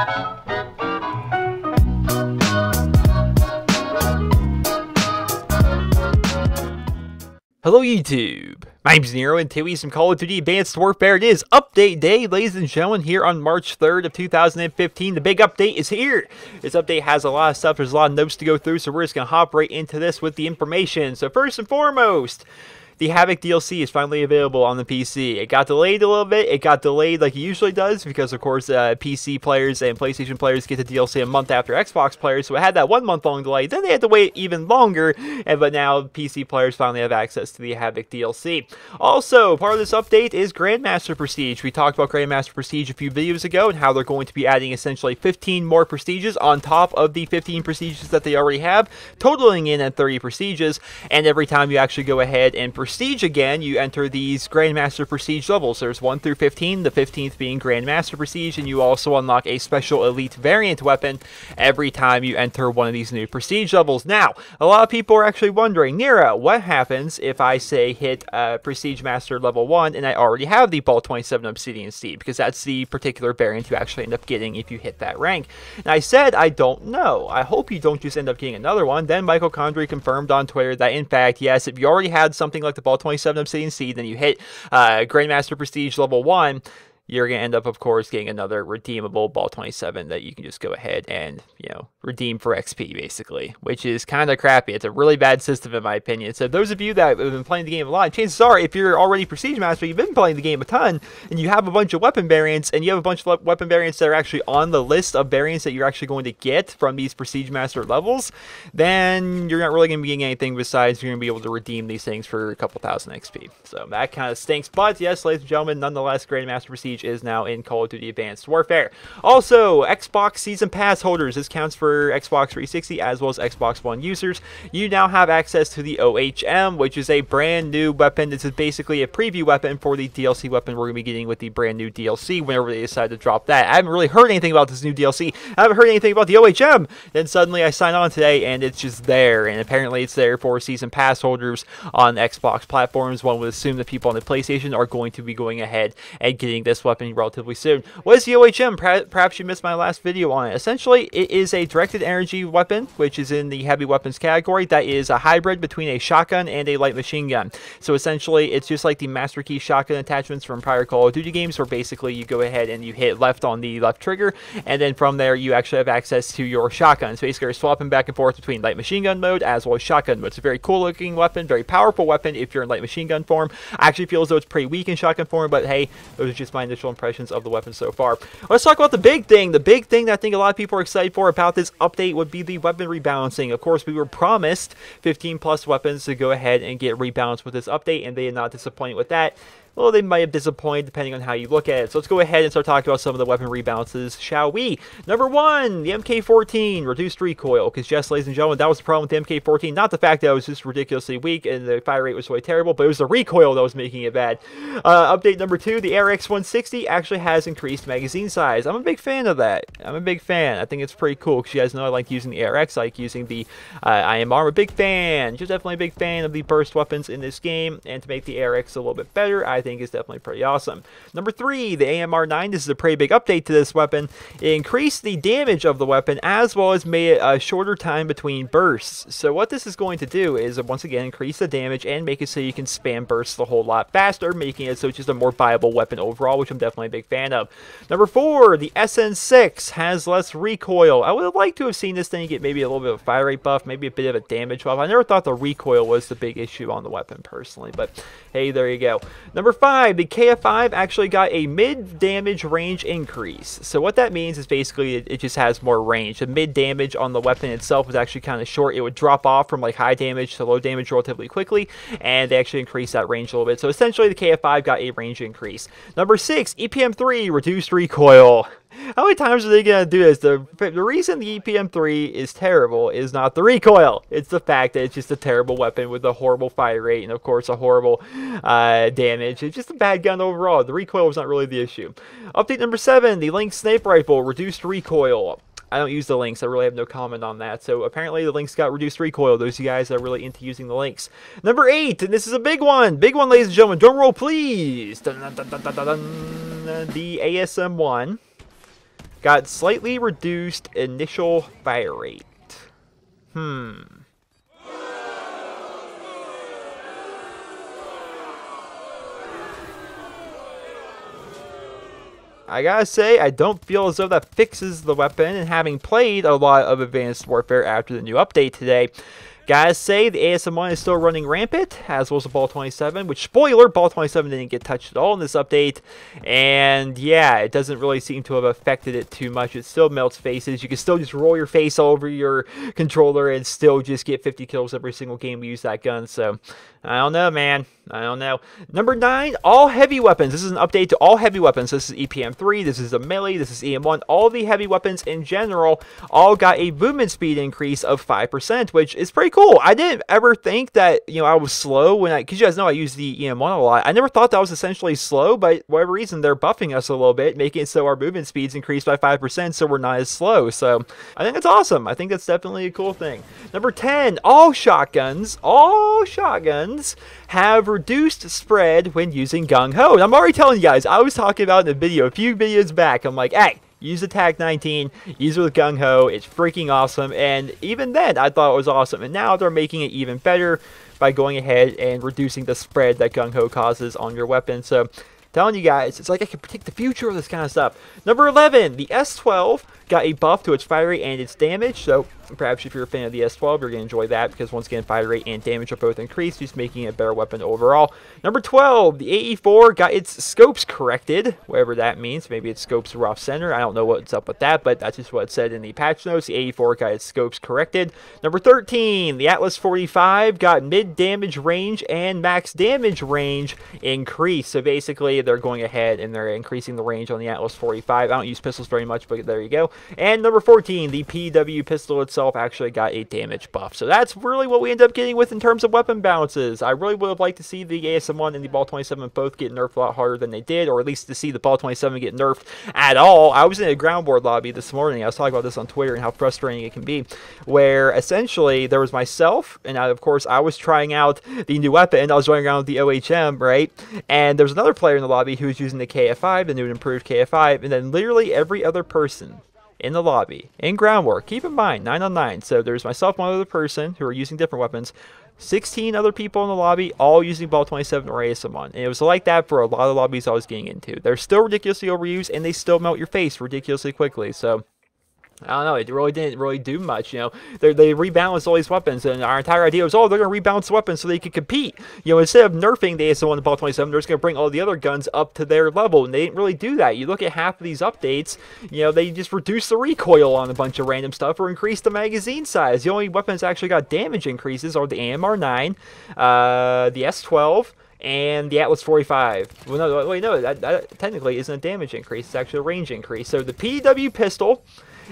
Hello YouTube, my name's Nero and today we have some Call of Duty Advanced Warfare. It is update day, ladies and gentlemen, here on March 3rd of 2015. The big update is here. This update has a lot of stuff, there's a lot of notes to go through, so we're just going to hop right into this with the information. So first and foremost, the Havoc DLC is finally available on the PC. It got delayed a little bit. It got delayed like it usually does because, of course, PC players and PlayStation players get the DLC a month after Xbox players. So it had that 1 month long delay. Then they had to wait even longer. But now PC players finally have access to the Havoc DLC. Also, part of this update is Grandmaster Prestige. We talked about Grandmaster Prestige a few videos ago and how they're going to be adding essentially 15 more prestiges on top of the 15 prestiges that they already have, totaling in at 30 prestiges. And every time you actually go ahead and Prestige again, you enter these Grandmaster Prestige levels. There's 1 through 15, the 15th being Grandmaster Prestige, and you also unlock a special elite variant weapon every time you enter one of these new Prestige levels. Now, a lot of people are actually wondering, Nero, what happens if I say hit Prestige Master level 1 and I already have the Ball 27 Obsidian Steed? Because that's the particular variant you actually end up getting if you hit that rank. And I said, I don't know. I hope you don't just end up getting another one. Then Michael Condrey confirmed on Twitter that, in fact, yes, if you already had something like the Ball 27 Obsidian Seed, then you hit Grandmaster Prestige level 1, you're going to end up, of course, getting another redeemable Ball 27 that you can just go ahead and, you know, redeem for XP, basically, which is kind of crappy. It's a really bad system, in my opinion. So those of you that have been playing the game a lot, chances are, if you're already Prestige Master, you've been playing the game a ton, and you have a bunch of weapon variants, and you have a bunch of weapon variants that are actually on the list of variants that you're actually going to get from these Prestige Master levels, then you're not really going to be getting anything besides you're going to be able to redeem these things for a couple thousand XP. So that kind of stinks. But yes, ladies and gentlemen, nonetheless, Grandmaster Prestige is now in Call of Duty Advanced Warfare. Also, Xbox Season Pass holders, this counts for Xbox 360 as well as Xbox One users. You now have access to the OHM, which is a brand new weapon. This is basically a preview weapon for the DLC weapon we're going to be getting with the brand new DLC whenever they decide to drop that. I haven't really heard anything about this new DLC. I haven't heard anything about the OHM. Then suddenly I sign on today and it's just there, and apparently it's there for Season Pass holders on Xbox platforms. One would assume that people on the PlayStation are going to be going ahead and getting this weapon relatively soon. What is the OHM? Perhaps you missed my last video on it. Essentially, it is a directed energy weapon, which is in the heavy weapons category, that is a hybrid between a shotgun and a light machine gun. So essentially, it's just like the Master Key shotgun attachments from prior Call of Duty games, where basically you go ahead and you hit left on the left trigger, and then from there you actually have access to your shotgun. So basically you're swapping back and forth between light machine gun mode as well as shotgun mode. It's a very cool looking weapon, very powerful weapon if you're in light machine gun form. I actually feel as though it's pretty weak in shotgun form, but hey, those are just my initial impressions of the weapon so far. Let's talk about the big thing. The big thing that I think a lot of people are excited for about this update would be the weapon rebalancing. Of course, we were promised 15 plus weapons to go ahead and get rebalanced with this update, and they did not disappoint with that. Well, they might have disappointed depending on how you look at it. So let's go ahead and start talking about some of the weapon rebalances, shall we? Number 1, the MK14, reduced recoil. Because yes, ladies and gentlemen, that was the problem with the MK14. Not the fact that it was just ridiculously weak and the fire rate was really terrible, but it was the recoil that was making it bad. Update number 2, the RX-160 actually has increased magazine size. I'm a big fan of that. I'm a big fan. I think it's pretty cool because you guys know I like using the RX. I like using the IMR. I'm a big fan. Just definitely a big fan of the burst weapons in this game. And to make the RX a little bit better, I think is definitely pretty awesome. Number 3, the AMR-9. This is a pretty big update to this weapon. It increased the damage of the weapon as well as made it a shorter time between bursts. So what this is going to do is once again increase the damage and make it so you can spam bursts a whole lot faster, making it so it's just a more viable weapon overall, which I'm definitely a big fan of. Number 4, the SN6 has less recoil. I would have liked to have seen this thing get maybe a little bit of a fire rate buff, maybe a bit of a damage buff. I never thought the recoil was the big issue on the weapon personally, but hey, there you go. Number 5, the KF5 actually got a mid-damage range increase. So what that means is basically it just has more range. The mid-damage on the weapon itself was actually kind of short. It would drop off from like high damage to low damage relatively quickly, and they actually increased that range a little bit. So essentially the KF5 got a range increase. Number 6, EPM3, reduced recoil. How many times are they going to do this? The reason the EPM3 is terrible is not the recoil. It's the fact that it's just a terrible weapon with a horrible fire rate and, of course, a horrible damage. It's just a bad gun overall. The recoil was not really the issue. Update number 7, the Lynx Sniper Rifle, reduced recoil. I don't use the Lynx. I really have no comment on that. So apparently the Lynx got reduced recoil. Those of you guys that are really into using the Lynx. Number 8, and this is a big one. Big one, ladies and gentlemen. Drum roll, please. Dun, dun, dun, dun, dun, dun. The ASM-1 got slightly reduced initial fire rate. I gotta say, I don't feel as though that fixes the weapon, and having played a lot of Advanced Warfare after the new update today, gotta say, the ASM1 is still running rampant, as well as the Ball 27, which, spoiler, Ball 27 didn't get touched at all in this update, and yeah, it doesn't really seem to have affected it too much. It still melts faces. You can still just roll your face all over your controller and still just get 50 kills every single game you use that gun, so I don't know, man. I don't know. Number 9, all heavy weapons. This is an update to all heavy weapons. This is EPM3, this is a melee, this is EM1. All the heavy weapons in general all got a movement speed increase of 5%, which is pretty cool. I didn't ever think that, I was slow when because you guys know I use the EM1 a lot. I never thought that was essentially slow, but for whatever reason, they're buffing us a little bit, making it so our movement speeds increase by 5%, so we're not as slow. So I think that's awesome. I think that's definitely a cool thing. Number 10, all shotguns have reduced spread when using Gung Ho. And I'm already telling you guys, I was talking about in a video a few videos back. I'm like, hey, use the TAC 19, use it with Gung Ho. It's freaking awesome. And even then, I thought it was awesome. And now they're making it even better by going ahead and reducing the spread that Gung Ho causes on your weapon. So, telling you guys, it's like I can predict the future of this kind of stuff. Number 11, the S12 got a buff to its fire rate and its damage, so perhaps if you're a fan of the S12, you're going to enjoy that, because once again, fire rate and damage are both increased, just making it a better weapon overall. Number 12, the AE4 got its scopes corrected, whatever that means. Maybe its scopes are off center. I don't know what's up with that, but that's just what it said in the patch notes. The AE4 got its scopes corrected. Number 13, the Atlas 45 got mid-damage range and max damage range increased. So basically, they're going ahead and they're increasing the range on the Atlas 45. I don't use pistols very much, but there you go. And number 14, the PW pistol itself actually got a damage buff. So that's really what we end up getting with in terms of weapon balances. I really would have liked to see the ASM1 and the Ball 27 both get nerfed a lot harder than they did, or at least to see the Ball 27 get nerfed at all. I was in a ground board lobby this morning. I was talking about this on Twitter and how frustrating it can be, where essentially there was myself, and of course I was trying out the new weapon. I was running around with the OHM, right? And there was another player in the lobby who was using the KF5, the new and improved KF5, and then literally every other person in the lobby, in ground war, keep in mind, 9 on 9, so there's myself, one other person, who are using different weapons, 16 other people in the lobby, all using Ball 27 or ASM1, and it was like that for a lot of lobbies I was getting into. They're still ridiculously overused, and they still melt your face ridiculously quickly, so I don't know, it really didn't really do much, They rebalanced all these weapons, and our entire idea was, oh, they're going to rebalance the weapons so they can compete. Instead of nerfing the ASM1 and Ball 27, they're just going to bring all the other guns up to their level, and they didn't really do that. You look at half of these updates, they just reduce the recoil on a bunch of random stuff or increase the magazine size. The only weapons that actually got damage increases are the AMR9, the S12, and the Atlas 45. Well, no, wait, no, that technically isn't a damage increase. It's actually a range increase. So the PW pistol,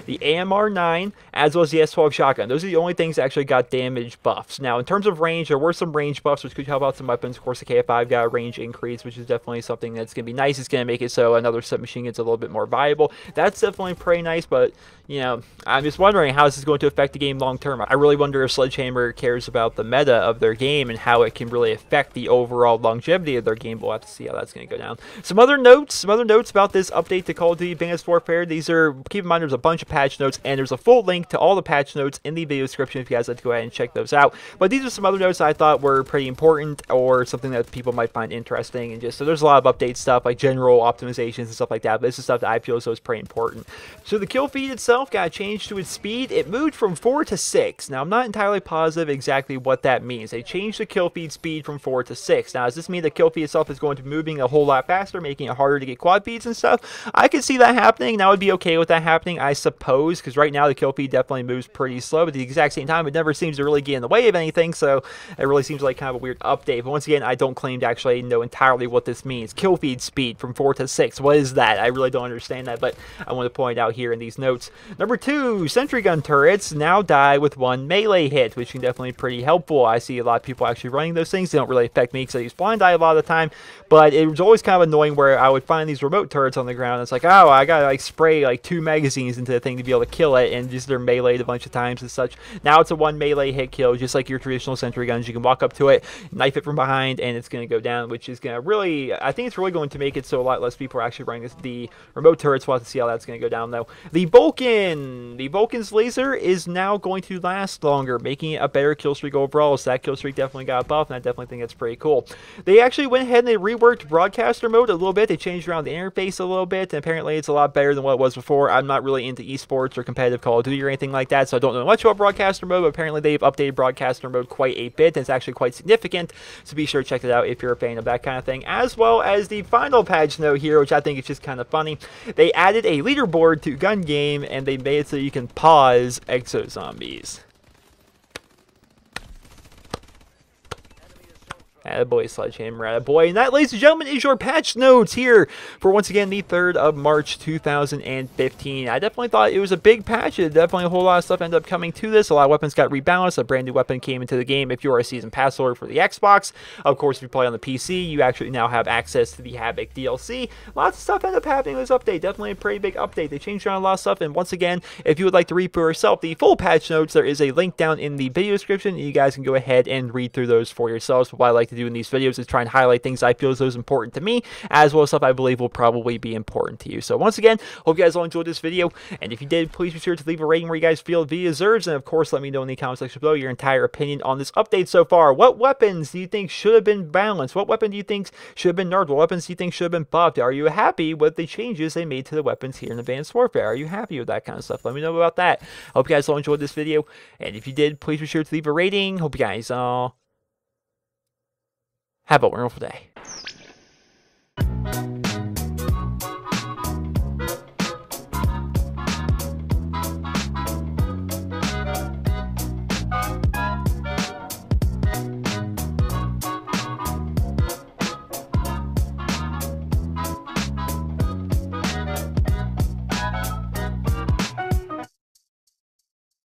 the AMR9, as well as the S12 shotgun. Those are the only things that actually got damage buffs. Now, in terms of range, there were some range buffs, which could help out some weapons. Of course, the KF5 got a range increase, which is definitely something that's going to be nice. It's going to make it so another submachine gun's a little bit more viable. That's definitely pretty nice, but, I'm just wondering how this is going to affect the game long term. I really wonder if Sledgehammer cares about the meta of their game and how it can really affect the overall longevity of their game. We'll have to see how that's going to go down. Some other notes about this update to Call of Duty Advanced Warfare. These are, keep in mind, there's a bunch of patch notes, and there's a full link to all the patch notes in the video description if you guys like to go ahead and check those out. But these are some other notes I thought were pretty important, or something that people might find interesting, and so there's a lot of update stuff, like general optimizations and stuff like that, but this is stuff that I feel as though is pretty important. So the kill feed itself got changed to its speed. It moved from 4 to 6. Now, I'm not entirely positive exactly what that means. They changed the kill feed speed from 4 to 6. Now, does this mean the kill feed itself is going to be moving a whole lot faster, making it harder to get quad feeds and stuff? I could see that happening, and I would be okay with that happening, I suppose, because right now the kill feed definitely moves pretty slow, but at the exact same time, it never seems to really get in the way of anything, so it really seems like kind of a weird update. But once again, I don't claim to actually know entirely what this means. Kill feed speed from 4 to 6. What is that? I really don't understand that, but I want to point out here in these notes. Number 2, sentry gun turrets now die with 1 melee hit, which can definitely be pretty helpful. I see a lot of people actually running those things. They don't really affect me because I use blind eye a lot of the time, but it was always kind of annoying where I would find these remote turrets on the ground. It's like, oh, I gotta like spray like 2 magazines into the thing to be able to kill it, and just they're meleeed a bunch of times and such. Now it's a 1 melee hit kill, just like your traditional sentry guns. You can walk up to it, knife it from behind, and it's going to go down, which is going to really, I think it's really going to make it so a lot less people are actually running the remote turrets. We'll have to see how that's going to go down, though. The Vulcan's laser is now going to last longer, making it a better kill streak overall. So that kill streak definitely got buffed, and I definitely think that's pretty cool. They actually went ahead and they reworked broadcaster mode a little bit. They changed around the interface a little bit, and apparently it's a lot better than what it was before. I'm not really into esports or competitive Call of Duty or anything like that, so I don't know much about broadcaster mode, but apparently they've updated broadcaster mode quite a bit, and it's actually quite significant, so be sure to check it out if you're a fan of that kind of thing. As well as the final patch note here, which I think is just kind of funny. They added a leaderboard to gun game, and they made it so you can pause exo zombies. Attaboy, Sledgehammer, attaboy. And that, ladies and gentlemen, is your patch notes here for, once again, the 3rd of March, 2015. I definitely thought it was a big patch. Definitely a whole lot of stuff ended up coming to this. A lot of weapons got rebalanced. A brand new weapon came into the game if you're a Season Pass holder for the Xbox. Of course, if you play on the PC, you actually now have access to the Havoc DLC. Lots of stuff ended up happening in this update. Definitely a pretty big update. They changed around a lot of stuff. And once again, if you would like to read for yourself the full patch notes, there is a link down in the video description. You guys can go ahead and read through those for yourselves. What I like to do in these videos is try and highlight things I feel as those important to me, as well as stuff I believe will probably be important to you. So once again, hope you guys all enjoyed this video, and if you did, please be sure to leave a rating where you guys feel the video deserves, and of course let me know in the comment section below your entire opinion on this update so far. What weapons do you think should have been balanced? What weapon do you think should have been nerfed? What weapons do you think should have been buffed? Are you happy with the changes they made to the weapons here in Advanced Warfare? Are you happy with that kind of stuff? Let me know about that. Hope you guys all enjoyed this video, and if you did, please be sure to leave a rating. Hope you guys all have a wonderful day.